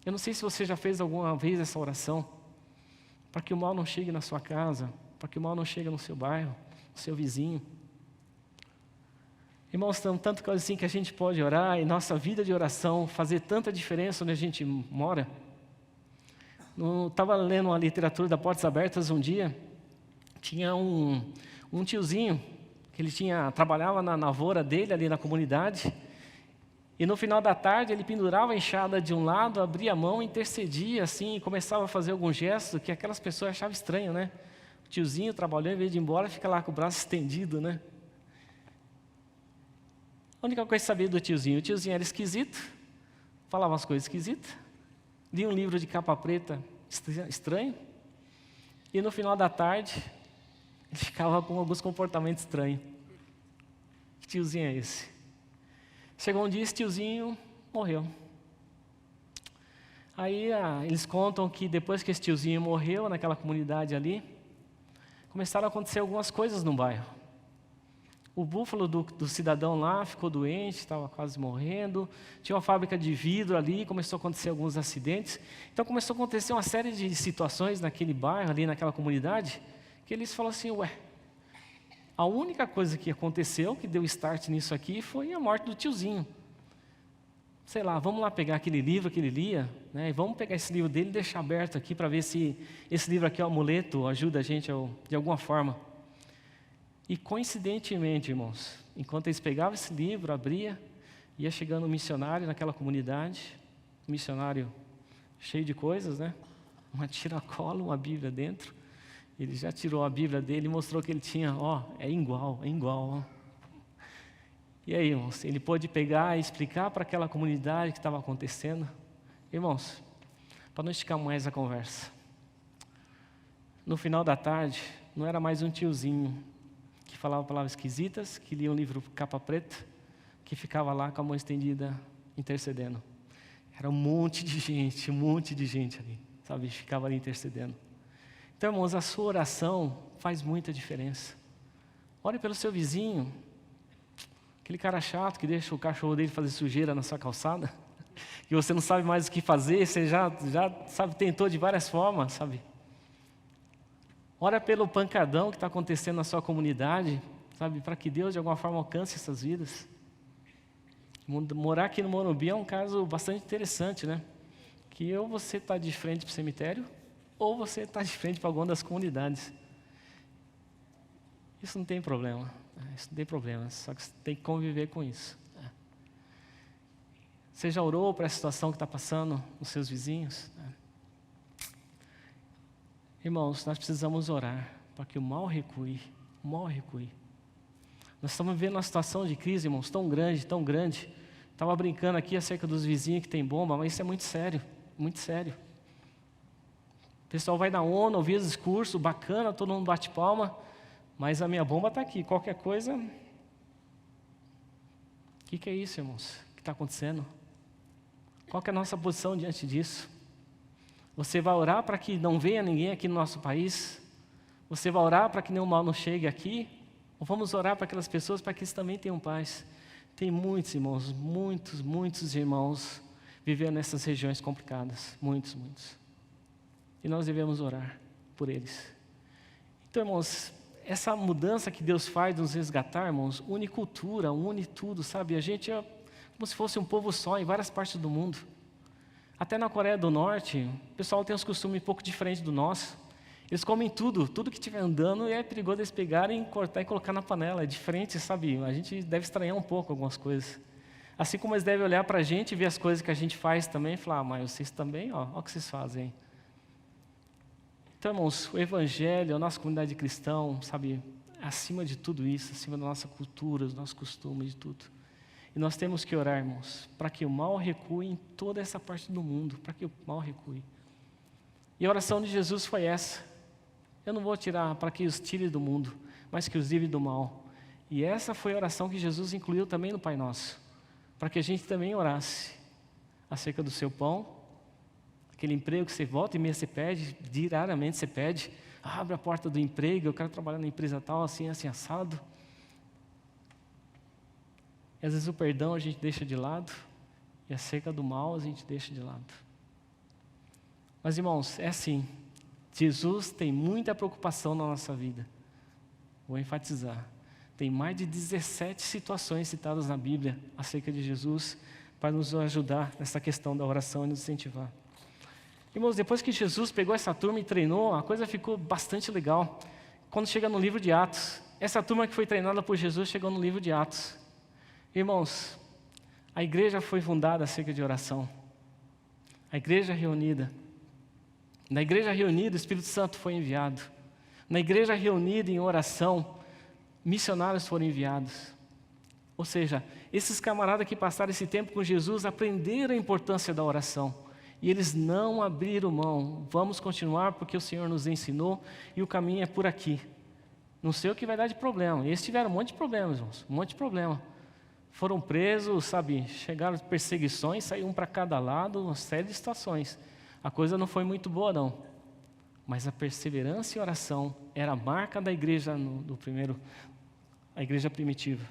Eu não sei se você já fez alguma vez essa oração, para que o mal não chegue na sua casa, para que o mal não chegue no seu bairro, no seu vizinho. Irmãos, tem tanto coisa assim que a gente pode orar, e nossa vida de oração fazer tanta diferença onde a gente mora. Estava lendo uma literatura da Portas Abertas um dia, tinha um tiozinho, que ele trabalhava na lavoura dele ali na comunidade, E no final da tarde, ele pendurava a enxada de um lado, abria a mão, intercedia assim, e começava a fazer algum gesto que aquelas pessoas achavam estranho, né? O tiozinho trabalhando, em vez de ir embora, fica lá com o braço estendido, né? A única coisa que sabia do tiozinho, o tiozinho era esquisito, falava umas coisas esquisitas, lia um livro de capa preta estranho, e no final da tarde, ele ficava com alguns comportamentos estranhos. Que tiozinho é esse? Chegou um dia, esse tiozinho morreu. Aí eles contam que depois que esse tiozinho morreu naquela comunidade ali, começaram a acontecer algumas coisas no bairro. O búfalo do cidadão lá ficou doente, estava quase morrendo. Tinha uma fábrica de vidro ali, começou a acontecer alguns acidentes. Então começou a acontecer uma série de situações naquele bairro, ali naquela comunidade, que eles falaram assim, a única coisa que aconteceu, que deu start nisso aqui, foi a morte do tiozinho. Sei lá, vamos lá pegar aquele livro que ele lia, né, e vamos pegar esse livro dele e deixar aberto aqui para ver se esse livro aqui é um amuleto, ajuda a gente de alguma forma. E coincidentemente, irmãos, enquanto eles pegavam esse livro, abria, ia chegando um missionário naquela comunidade, um missionário cheio de coisas, né? Uma tiracola, uma Bíblia dentro. Ele já tirou a Bíblia dele e mostrou que ele tinha, é igual, ó. E aí, irmãos, ele pôde pegar e explicar para aquela comunidade o que estava acontecendo. Irmãos, para não esticar mais a conversa, no final da tarde, não era mais um tiozinho que falava palavras esquisitas, que lia um livro capa preta, que ficava lá com a mão estendida, intercedendo. Era um monte de gente ali, sabe, ficava ali intercedendo. Então, irmãos, a sua oração faz muita diferença. Ore pelo seu vizinho, aquele cara chato que deixa o cachorro dele fazer sujeira na sua calçada, que você não sabe mais o que fazer, você já sabe, tentou de várias formas, sabe? Ora pelo pancadão que está acontecendo na sua comunidade, sabe, para que Deus de alguma forma alcance essas vidas. Morar aqui no Morumbi é um caso bastante interessante, né? Que ou você está de frente para o cemitério, ou você está de frente para alguma das comunidades. Isso não tem problema, só que você tem que conviver com isso. Você já orou para a situação que está passando nos seus vizinhos? Irmãos, nós precisamos orar para que o mal recue. Nós estamos vivendo uma situação de crise, irmãos, tão grande. Estava brincando aqui acerca dos vizinhos que tem bomba, mas isso é muito sério, muito sério. O pessoal vai na ONU, ouvir os discursos, bacana, todo mundo bate palma, mas a minha bomba está aqui, qualquer coisa... O que é isso, irmãos? O que está acontecendo? Qual que é a nossa posição diante disso? Você vai orar para que não venha ninguém aqui no nosso país? Você vai orar para que nenhum mal não chegue aqui? Ou vamos orar para aquelas pessoas para que eles também tenham paz? Tem muitos irmãos, muitos irmãos vivendo nessas regiões complicadas, muitos. E nós devemos orar por eles. Então, irmãos, essa mudança que Deus faz de nos resgatar, irmãos, une cultura, une tudo, sabe? A gente é como se fosse um povo só em várias partes do mundo. Até na Coreia do Norte, o pessoal tem uns costumes um pouco diferentes do nosso. Eles comem tudo que estiver andando, e é perigoso eles pegarem, cortar e colocar na panela. É diferente, sabe? A gente deve estranhar um pouco algumas coisas. Assim como eles devem olhar para a gente e ver as coisas que a gente faz também e falar, mas vocês também, olha o que vocês fazem. Então, irmãos, o Evangelho, a nossa comunidade de cristão, sabe, acima de tudo isso, acima da nossa cultura, dos nossos costumes, de tudo. E nós temos que orar, irmãos, para que o mal recue em toda essa parte do mundo, para que o mal recue. E a oração de Jesus foi essa. Eu não vou tirar para que os tire do mundo, mas que os livre do mal. E essa foi a oração que Jesus incluiu também no Pai Nosso, para que a gente também orasse acerca do seu pão, aquele emprego que você volta e meia você pede, diariamente você pede, abre a porta do emprego, eu quero trabalhar na empresa tal, assim assado. E às vezes o perdão a gente deixa de lado, e acerca do mal a gente deixa de lado. Mas, irmãos, é assim, Jesus tem muita preocupação na nossa vida. Vou enfatizar. Tem mais de 17 situações citadas na Bíblia acerca de Jesus para nos ajudar nessa questão da oração e nos incentivar. Irmãos, depois que Jesus pegou essa turma e treinou, a coisa ficou bastante legal. Quando chega no livro de Atos, essa turma que foi treinada por Jesus chegou no livro de Atos. Irmãos, A igreja foi fundada acerca de oração. A igreja reunida. Na igreja reunida, o Espírito Santo foi enviado. Na igreja reunida em oração, missionários foram enviados. Ou seja, esses camaradas que passaram esse tempo com Jesus aprenderam a importância da oração. E eles não abriram mão. Vamos continuar porque o Senhor nos ensinou e o caminho é por aqui. Não sei o que vai dar de problema. Eles tiveram um monte de problemas, irmãos. Um monte de problema. Foram presos, sabe, chegaram perseguições, saíram um para cada lado, uma série de situações. A coisa não foi muito boa, não. Mas a perseverança e oração era a marca da igreja a igreja primitiva.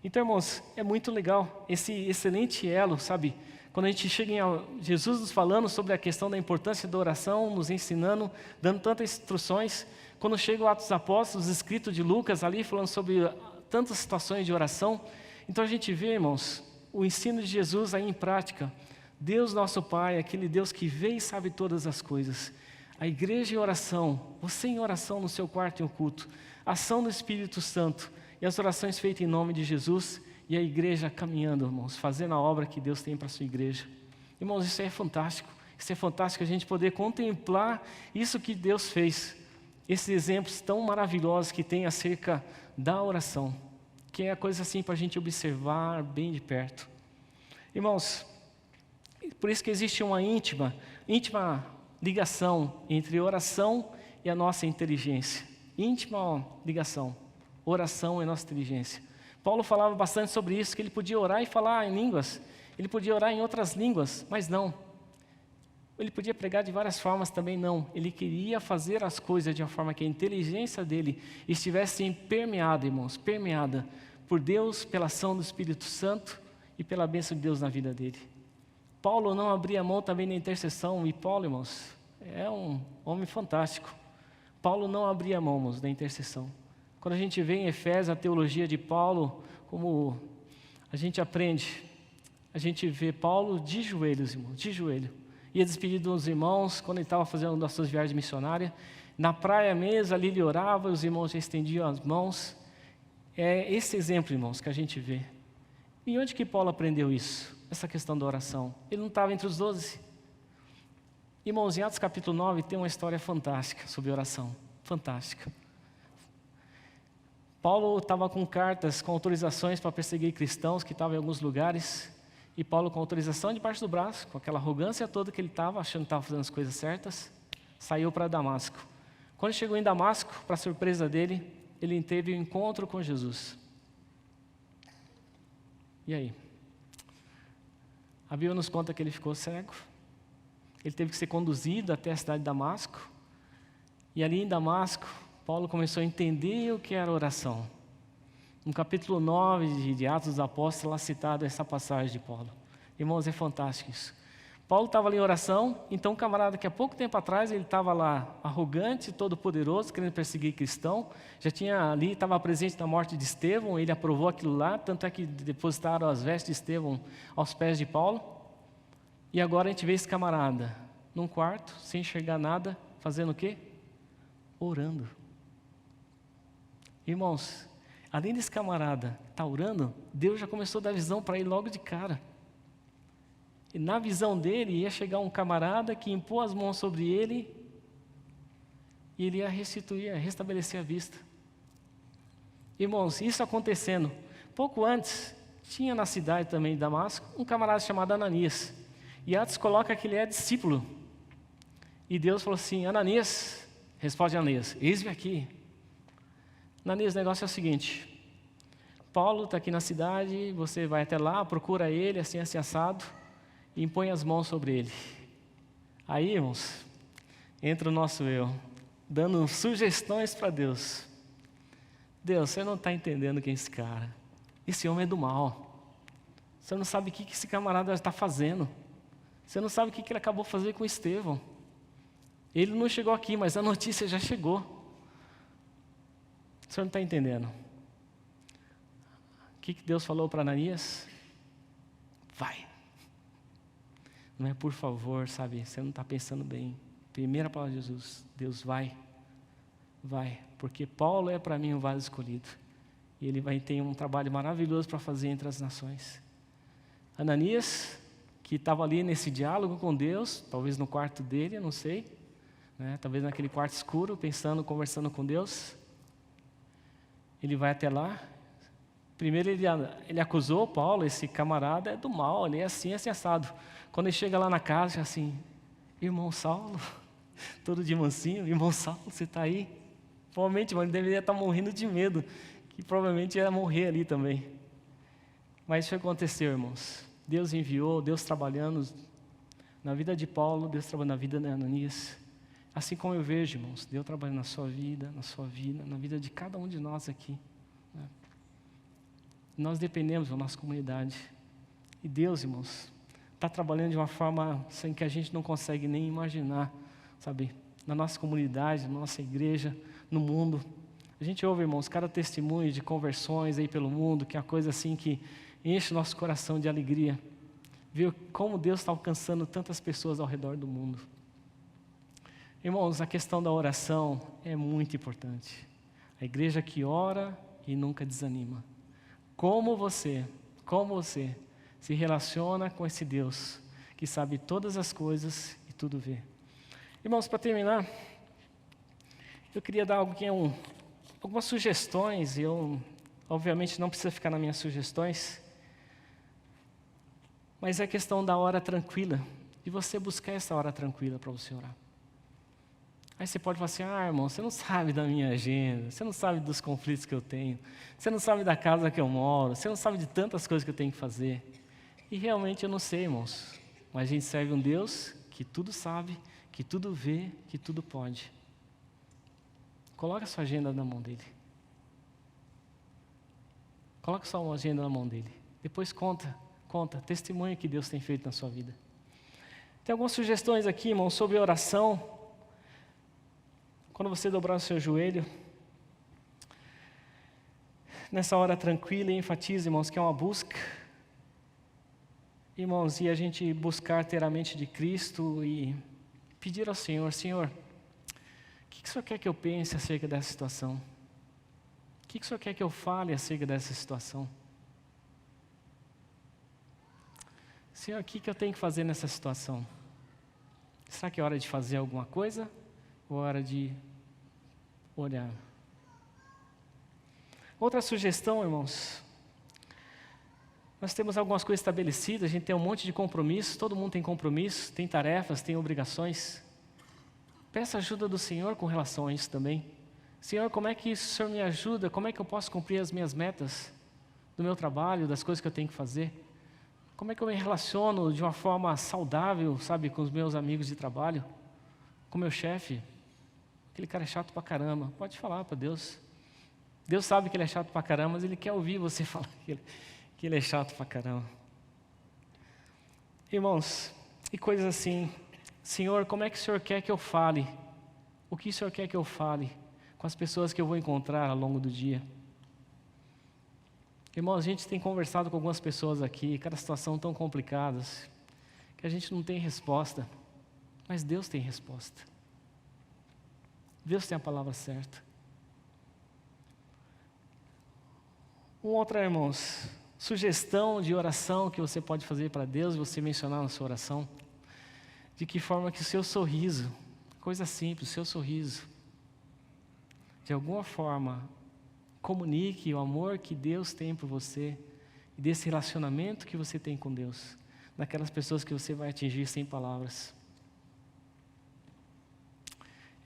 Então, irmãos, é muito legal esse excelente elo, sabe? Quando a gente chega em Jesus nos falando sobre a questão da importância da oração, nos ensinando, dando tantas instruções. Quando chega o Atos dos Apóstolos, escrito de Lucas ali, falando sobre tantas situações de oração. Então a gente vê, irmãos, o ensino de Jesus aí em prática. Deus nosso Pai, aquele Deus que vê e sabe todas as coisas. A igreja em oração, você em oração no seu quarto em oculto. Ação do Espírito Santo e as orações feitas em nome de Jesus. E a igreja caminhando, irmãos, fazendo a obra que Deus tem para a sua igreja. Irmãos, isso é fantástico. Isso é fantástico a gente poder contemplar isso que Deus fez. Esses exemplos tão maravilhosos que tem acerca da oração. Que é a coisa assim para a gente observar bem de perto. Irmãos, por isso que existe uma íntima ligação entre oração e a nossa inteligência. Íntima ligação. Oração e nossa inteligência. Paulo falava bastante sobre isso, que ele podia orar e falar em línguas. Ele podia orar em outras línguas, mas não. Ele podia pregar de várias formas, também não. Ele queria fazer as coisas de uma forma que a inteligência dele estivesse permeada, irmãos, permeada por Deus, pela ação do Espírito Santo e pela bênção de Deus na vida dele. Paulo não abria mão também da intercessão, e Paulo, irmãos, é um homem fantástico. Paulo não abria mão, irmãos, da intercessão. Quando a gente vê em Efésios a teologia de Paulo, como a gente aprende, a gente vê Paulo de joelhos, irmãos, de joelho. Ia despedir dos irmãos quando ele estava fazendo as suas viagens missionárias. Na praia mesmo, ali ele orava, os irmãos já estendiam as mãos. É esse exemplo, irmãos, que a gente vê. E onde que Paulo aprendeu isso? Essa questão da oração. Ele não estava entre os 12. Irmãos, em Atos capítulo 9 tem uma história fantástica sobre oração. Fantástica. Paulo estava com cartas, com autorizações para perseguir cristãos que estavam em alguns lugares. E Paulo, com autorização debaixo do braço, com aquela arrogância toda que ele estava, achando que estava fazendo as coisas certas, saiu para Damasco. Quando chegou em Damasco, para surpresa dele, ele teve um encontro com Jesus. E aí? A Bíblia nos conta que ele ficou cego. Ele teve que ser conduzido até a cidade de Damasco. E ali em Damasco, Paulo começou a entender o que era oração. No capítulo 9 de Atos dos Apóstolos, lá citado essa passagem de Paulo. Irmãos, é fantástico isso. Paulo estava ali em oração, então um camarada que há pouco tempo atrás ele estava lá arrogante, todo poderoso, querendo perseguir cristão, já tinha ali, estava presente na morte de Estevão, ele aprovou aquilo lá, tanto é que depositaram as vestes de Estevão aos pés de Paulo. E agora a gente vê esse camarada num quarto, sem enxergar nada, fazendo o quê? Orando. Irmãos, além desse camarada estar orando, Deus já começou a dar visão para ele logo de cara. E na visão dele ia chegar um camarada que impôs as mãos sobre ele e ele ia restituir, ia restabelecer a vista. Irmãos, isso acontecendo, pouco antes, tinha na cidade também de Damasco um camarada chamado Ananias. E Atos coloca que ele é discípulo. E Deus falou assim: Ananias, responde Ananias, eis-me aqui. Ananias, o negócio é o seguinte: Paulo está aqui na cidade, você vai até lá, procura ele, assim assado, e impõe as mãos sobre ele. Aí, irmãos, entra o nosso eu, dando sugestões para Deus. Deus, você não está entendendo quem é esse cara. Esse homem é do mal. Você não sabe o que esse camarada está fazendo. Você não sabe o que ele acabou de fazer com Estevão. Ele não chegou aqui, mas a notícia já chegou. O senhor não está entendendo. O que Deus falou para Ananias? Vai. Não é por favor, sabe? Você não está pensando bem. Primeira palavra de Jesus. Deus vai. Vai. Porque Paulo é para mim um vaso escolhido. E ele vai ter um trabalho maravilhoso para fazer entre as nações. Ananias, que estava ali nesse diálogo com Deus, talvez no quarto dele, eu não sei, né? Talvez naquele quarto escuro, pensando, conversando com Deus. Ele vai até lá. Primeiro ele acusou Paulo, esse camarada é do mal, ele é assim assado. Quando ele chega lá na casa, assim, irmão Saulo, todo de mansinho, irmão Saulo, você está aí? Provavelmente, ele deveria estar morrendo de medo, que provavelmente ia morrer ali também. Mas isso aconteceu, irmãos. Deus enviou, Deus trabalhando na vida de Paulo, Deus trabalhando na vida de Ananias. Assim como eu vejo, irmãos, Deus trabalhando na sua vida, na vida de cada um de nós aqui. Né? Nós dependemos da nossa comunidade. E Deus, irmãos, está trabalhando de uma forma assim, que a gente não consegue nem imaginar, sabe? Na nossa comunidade, na nossa igreja, no mundo. A gente ouve, irmãos, cada testemunho de conversões aí pelo mundo, que é uma coisa assim que enche o nosso coração de alegria. Ver como Deus está alcançando tantas pessoas ao redor do mundo. Irmãos, a questão da oração é muito importante. A igreja que ora e nunca desanima. Como você se relaciona com esse Deus que sabe todas as coisas e tudo vê. Irmãos, para terminar, eu queria dar algumas sugestões. Obviamente não precisa ficar nas minhas sugestões, mas é a questão da hora tranquila, de você buscar essa hora tranquila para você orar. Aí você pode falar assim, irmão, você não sabe da minha agenda, você não sabe dos conflitos que eu tenho, você não sabe da casa que eu moro, você não sabe de tantas coisas que eu tenho que fazer. E realmente eu não sei, irmãos, mas a gente serve um Deus que tudo sabe, que tudo vê, que tudo pode. Coloca a sua agenda na mão dele. Coloca a sua agenda na mão dele. Depois conta, testemunha que Deus tem feito na sua vida. Tem algumas sugestões aqui, irmão, sobre oração. Quando você dobrar o seu joelho, nessa hora tranquila, enfatiza, irmãos, que é uma busca. Irmãos, e a gente buscar ter a mente de Cristo e pedir ao Senhor, Senhor, o que o Senhor quer que eu pense acerca dessa situação? O que o Senhor quer que eu fale acerca dessa situação? Senhor, o que eu tenho que fazer nessa situação? Será que é hora de fazer alguma coisa? Ou é hora de olhar? Outra sugestão, irmãos. Nós temos algumas coisas estabelecidas, a gente tem um monte de compromissos, todo mundo tem compromissos, tem tarefas, tem obrigações. Peça ajuda do Senhor com relação a isso também. Senhor, como é que o Senhor me ajuda? Como é que eu posso cumprir as minhas metas do meu trabalho, das coisas que eu tenho que fazer? Como é que eu me relaciono de uma forma saudável, sabe, com os meus amigos de trabalho? Com o meu chefe? Aquele cara é chato pra caramba. Pode falar para Deus. Deus sabe que ele é chato pra caramba, mas ele quer ouvir você falar que ele é chato pra caramba. Irmãos, e coisas assim. Senhor, como é que o Senhor quer que eu fale? O que o Senhor quer que eu fale com as pessoas que eu vou encontrar ao longo do dia? Irmãos, a gente tem conversado com algumas pessoas aqui, cada situação tão complicada, que a gente não tem resposta, mas Deus tem resposta. Deus tem a palavra certa. Outra, irmãos, sugestão de oração que você pode fazer para Deus, você mencionar na sua oração, de que forma que o seu sorriso, coisa simples, o seu sorriso, de alguma forma, comunique o amor que Deus tem por você e desse relacionamento que você tem com Deus, daquelas pessoas que você vai atingir sem palavras.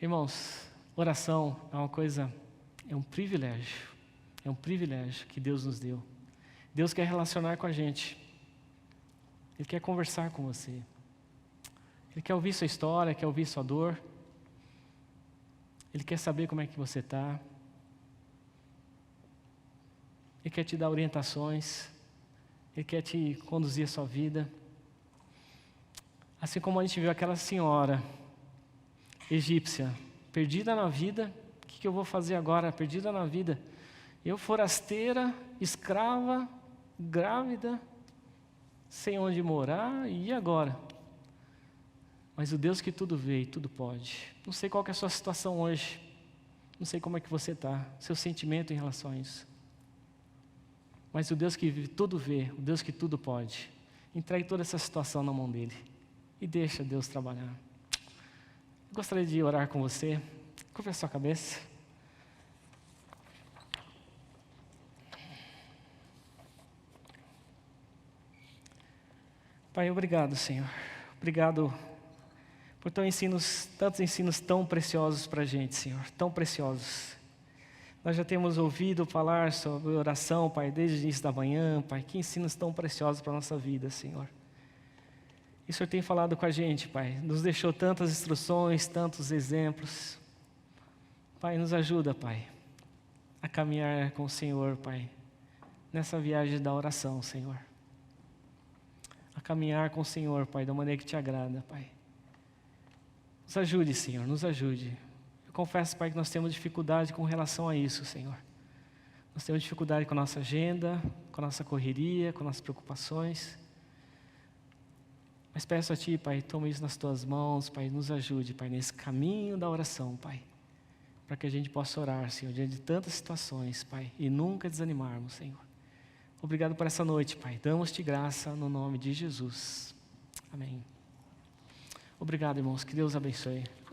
Irmãos, oração é uma coisa, é um privilégio que Deus nos deu. Deus quer relacionar com a gente, Ele quer conversar com você, Ele quer ouvir sua história, quer ouvir sua dor, Ele quer saber como é que você está, Ele quer te dar orientações, Ele quer te conduzir a sua vida. Assim como a gente viu aquela senhora egípcia, perdida na vida, o que eu vou fazer agora? Perdida na vida. Eu forasteira, escrava, grávida, sem onde morar, e agora? Mas o Deus que tudo vê e tudo pode. Não sei qual que é a sua situação hoje, não sei como é que você está, seu sentimento em relação a isso. Mas o Deus que tudo vê, o Deus que tudo pode, Entregue toda essa situação na mão dele e deixa Deus trabalhar. Gostaria de orar com você. Curva a sua cabeça. Pai, obrigado, Senhor. Obrigado por tantos ensinos tão preciosos para a gente, Senhor, tão preciosos. Nós já temos ouvido falar sobre oração, Pai, desde o início da manhã, Pai, que ensinos tão preciosos para a nossa vida, Senhor. E o Senhor tem falado com a gente, Pai, nos deixou tantas instruções, tantos exemplos. Pai, nos ajuda, Pai, a caminhar com o Senhor, Pai, nessa viagem da oração, Senhor. A caminhar com o Senhor, Pai, da maneira que te agrada, Pai. Nos ajude, Senhor, nos ajude. Eu confesso, Pai, que nós temos dificuldade com relação a isso, Senhor. Nós temos dificuldade com a nossa agenda, com a nossa correria, com nossas preocupações. Mas peço a Ti, Pai, toma isso nas Tuas mãos, Pai, nos ajude, Pai, nesse caminho da oração, Pai. Para que a gente possa orar, Senhor, diante de tantas situações, Pai, e nunca desanimarmos, Senhor. Obrigado por essa noite, Pai. Damos-te graça no nome de Jesus. Amém. Obrigado, irmãos. Que Deus abençoe.